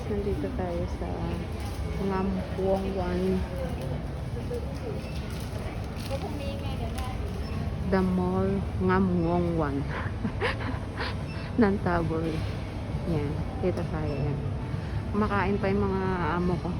Nandito tayo sa Ngamwongwan. The Mall Ngamwongwan. Nantabol. Yan. Dito tayo yan. Kumakain pa yung mga amo ko.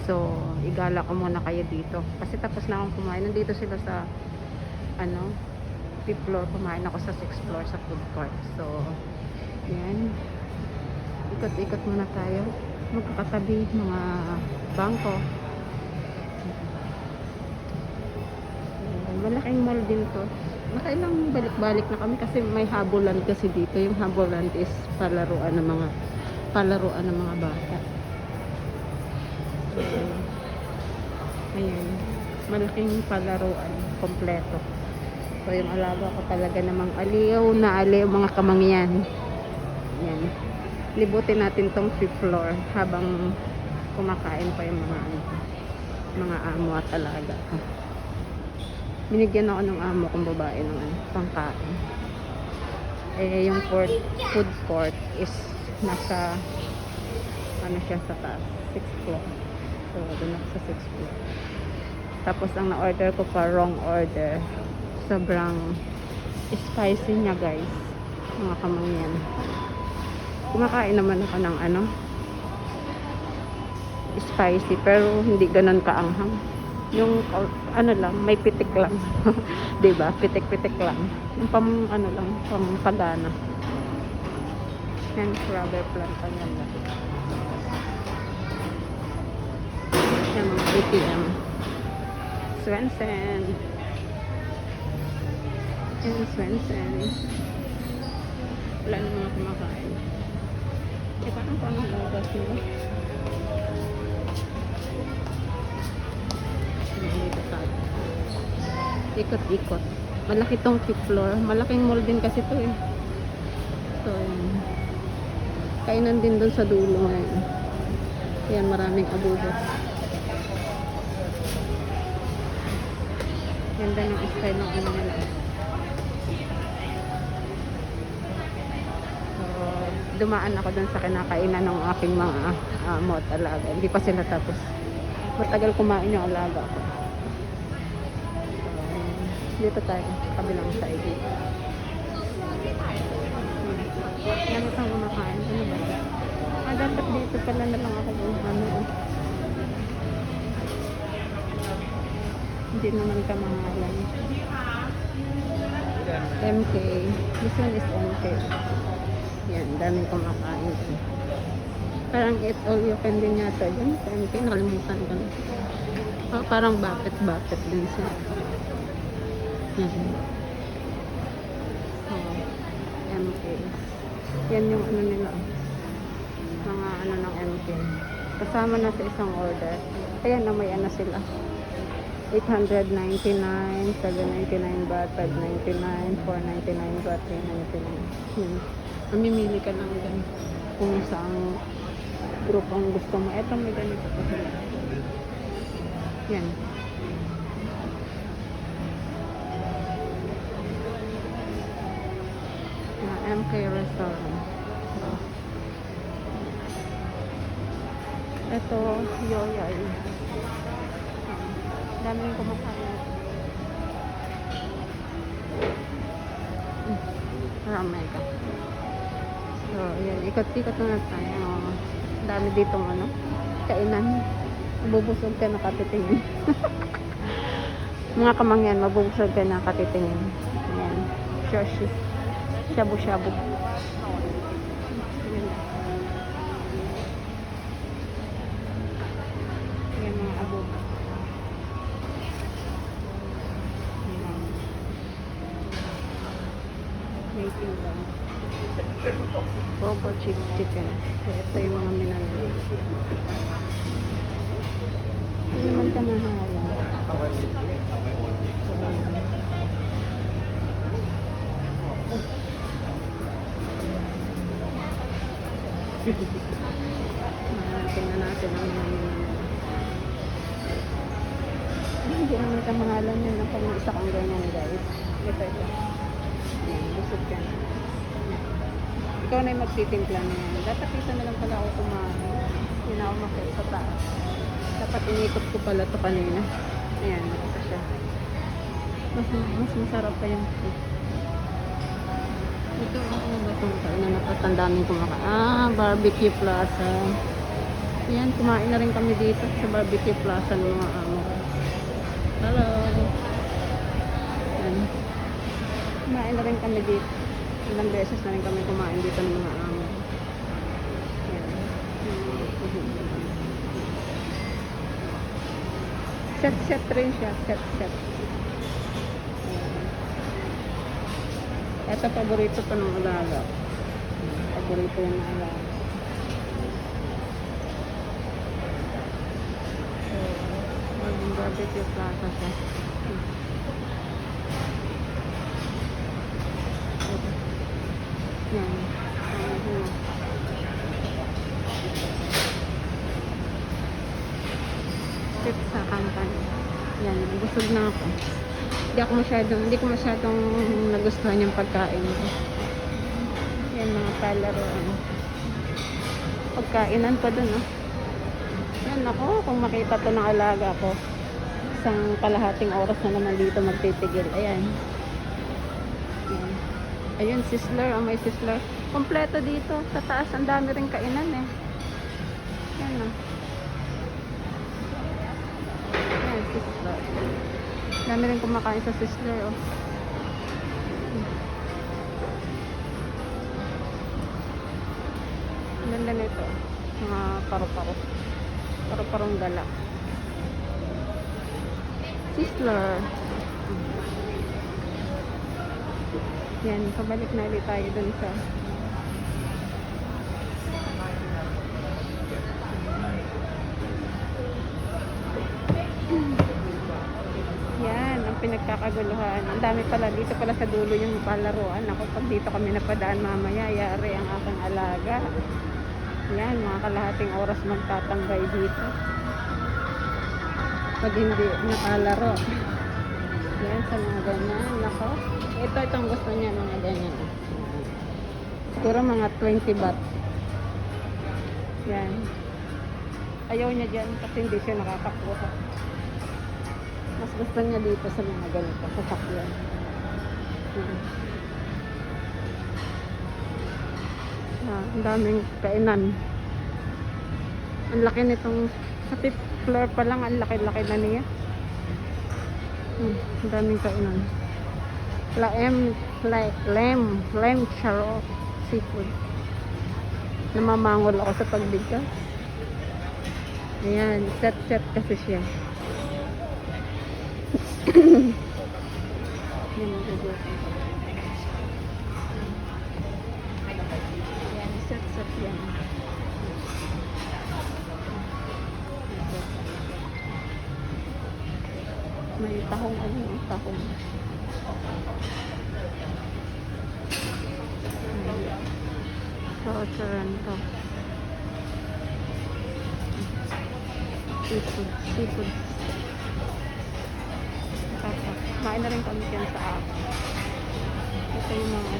So, igala ko muna kayo dito. Kasi tapos na akong kumain. Nandito sila sa 5th floor. Kumain ako sa 6th floor sa food court. So, yan. Ikot-ikot muna tayo. Magkakatabi mga bangko. Malaking mall din to. Nakailang balik-balik na kami kasi may Haboland kasi dito. Yung Haboland is palaruan ng mga bata. So, ayan. Malaking palaruan. Kompleto. So, yung alaga ko talaga namang aliw na aliw mga kamangyan. Ayan. Libutin natin tong 5th floor habang kumakain pa yung mga amo at alaga. Binigyan ako ng amo kong babae ng pangkain. Eh, yung food court is nasa siya sa taas, 6th floor. So, doon ako sa 6th floor. Tapos, ang na-order ko pa, wrong order. Sobrang spicy niya, guys. Mga kamangyan. Kumakain naman ako ng spicy, pero hindi ganun kaanghang. Yung lang, may pitik lang. 'Di ba? Pitik-pitik lang. Yung pang pagana. Yan, rubber plant pa yan lang. Yan, mga ATM. Swensen. Yan, Swensen. Wala na mga kumakain. Eh, parang oras nila. Ikot-ikot. Malaki tong 5th floor. Malaking mall din kasi to eh. So, kainan din dun sa dulo ngayon. Yan, maraming abubot. Ganda ng style ng nila. Dumaan ako dun sa kinakainan ng aking mga amo at alaga. Hindi pa sila tapos. Matagal kumain yung alaga ko. So, dito tayo. Kabilang side. Yan itong kumakain. Ano ba? Dapat dito pala na lang ako kung Hindi naman kamahalan. MK. This one is MK. Yan, daming kumakain. Parang eat all you can din yata dyan. MK, nakalimutan ko na. Parang bakit din siya. So, MK. Yan yung nila. Mga ng MK. Kasama na sa isang order. Ayan na may sila. 899, 799 baht, 599, 499 baht, 399. Mamimili ka lang dyan kung saang group ang gusto mo. Eto may ganito pa sila. Yan. MK Restaurant. Ito, yoyay. Daming kumakain. Ramay ka. So, yan. Ikot-ikot na tayo. Dami ditong kainan. Mabubusog ka na katitingin. Mga kamangyan, mabubusog ka na katitingin. Ayan. Shoshi. Shabu-shabu. Ayan mga abo. Making lang. Bobo chicken. Ito yung mga minano. Hindi naman ka mahala. Tingnan natin ang hindi naman kamahalan yun na pang isa kang ganyan, guys. Ito. Busog ka na. Ikaw na yung magtitimpla na yan. Dapat isa na lang pala ako kumain. umakit sa taas. Dapat inikot ko pala to kanina. Ayan, ito siya. Mas masarap pa yung food. Ito, ano ba itong na natatandaming kumakain? Barbecue Plaza. Ayan, kumain na rin kami dito sa Barbecue Plaza ng mga amo. Hello! Ayan. Kumain na rin kami dito. Ilang beses na rin kami kumain dito ng mga amo. Ayan. Set rin siya. Set. Ito, paborito pa ng alaga. Paborito yung alaga. So, maging Barbecue Plaza siya. Yan. Tip sa kantan. Yan, busog na ako. Hindi ko masyadong nagustuhan yung pagkain. Yan, mga palaroan. Pagkainan pa dun, oh. Yan, ako, kung makita to ng alaga ko, isang kalahating oras na naman dito magtitigil. Ayan. Yan. Ayun, Sizzler. May Sizzler. Kompleto dito. Sa taas, ang dami rin kainan, eh. Yan, oh. Yan, Sizzler. Dami rin kumakain sa Sizzler, oh. Ang ganda nito. Mga paro-paro. Paro-parong gala. Sizzler. Yan, pabalik na ulit tayo dun sa yan, ang pinagkakaguluhan. Ang dami pala, dito pala sa dulo yung palaruan. Ako, pag dito kami napadaan mamaya, yari ang aking alaga. Yan, mga kalahating oras magtatambay dito. Pag hindi nakalaro. Yan, sa mga ganyan. Nako. Itong gusto niya, mga ganyan. Siguro mga 20 baht. Yan. Ayaw niya dyan kasi hindi siya nakakakuha. Mas gusto niya dito sa mga ganito, sa sakyan. Ang daming kainan. Ang laki nitong sa 5th floor pa lang, ang laki-laki na niya. Ang daming kainan. Lem charo seafood. Namamangol ako sa pagbigkas. Ayan, set kasi siya. Ayan, set yan. May tahong, tahong. Toronto. Seafood. Kumain na rin kami yan sa ako. Ito yung mga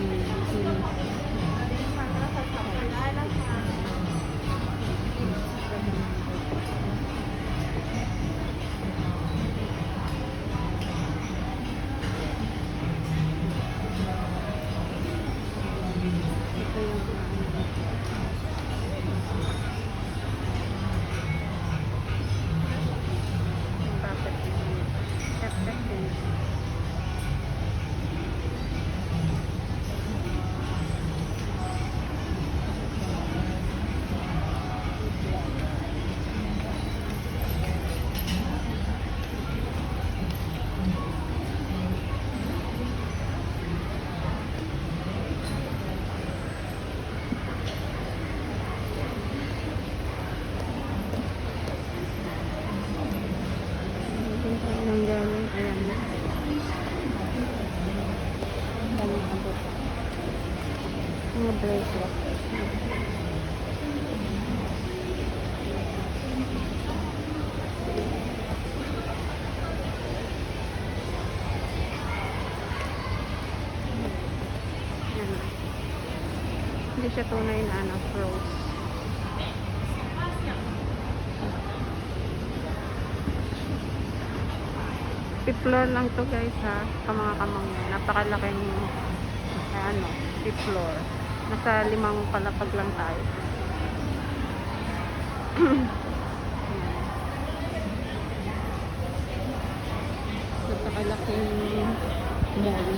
mga bracelet. Hindi siya tunay na froze. fifth floor lang to guys ha, sa mga kamangyan. Napakalaking ano, fifth floor. Nasa 5 palapag lang tayo. Napakalaking mall.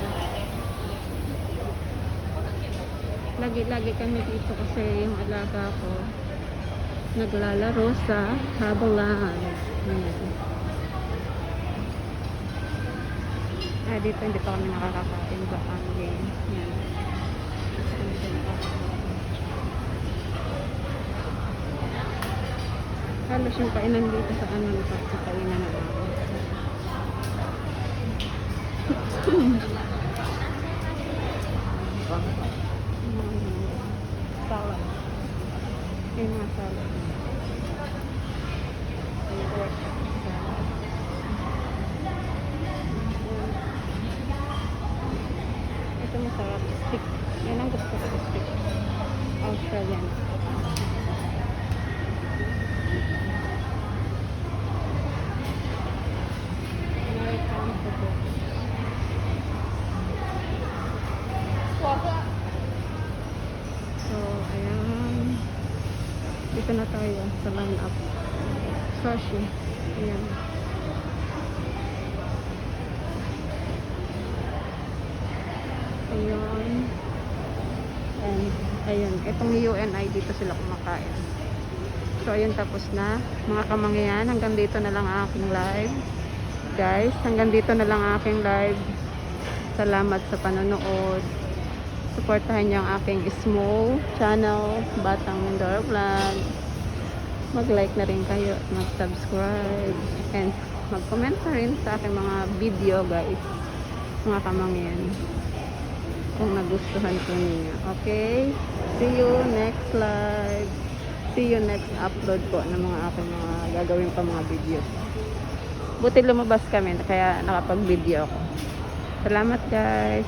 Lagi-lagi kami dito kasi yung alaga ko naglalaro sa habalan. Dito hindi pa kami nakakakain ba ang game. Yan. Halos yung kainan dito sa ano sa kainan na lang. Salad. Yung mga salad. Ito masarap. Stick. Yan ang gusto ko. Stick. Australian. American food. So, ayan. Dito na tayo sa line up. Sushi. Ayan. Ayun. And, ayun. Itong UNI dito sila kumakain. So, ayun tapos na. Mga kamangyan, hanggang dito na lang ang aking live. Guys, hanggang dito na lang ang aking live. Salamat sa panonood. Supportahan niyo ang aking small channel, Batang Mindoro Vlog. Mag-like na rin kayo at mag-subscribe. And mag-comment na rin sa aking mga video guys. Mga kamangyan. Kung nagustuhan ko ninyo. Okay? See you next live. See you next upload po ng mga aking mga gagawin pa mga videos. Buti lumabas kami kaya nakapag-video ako. Salamat guys.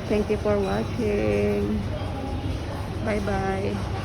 Thank you for watching. Bye bye.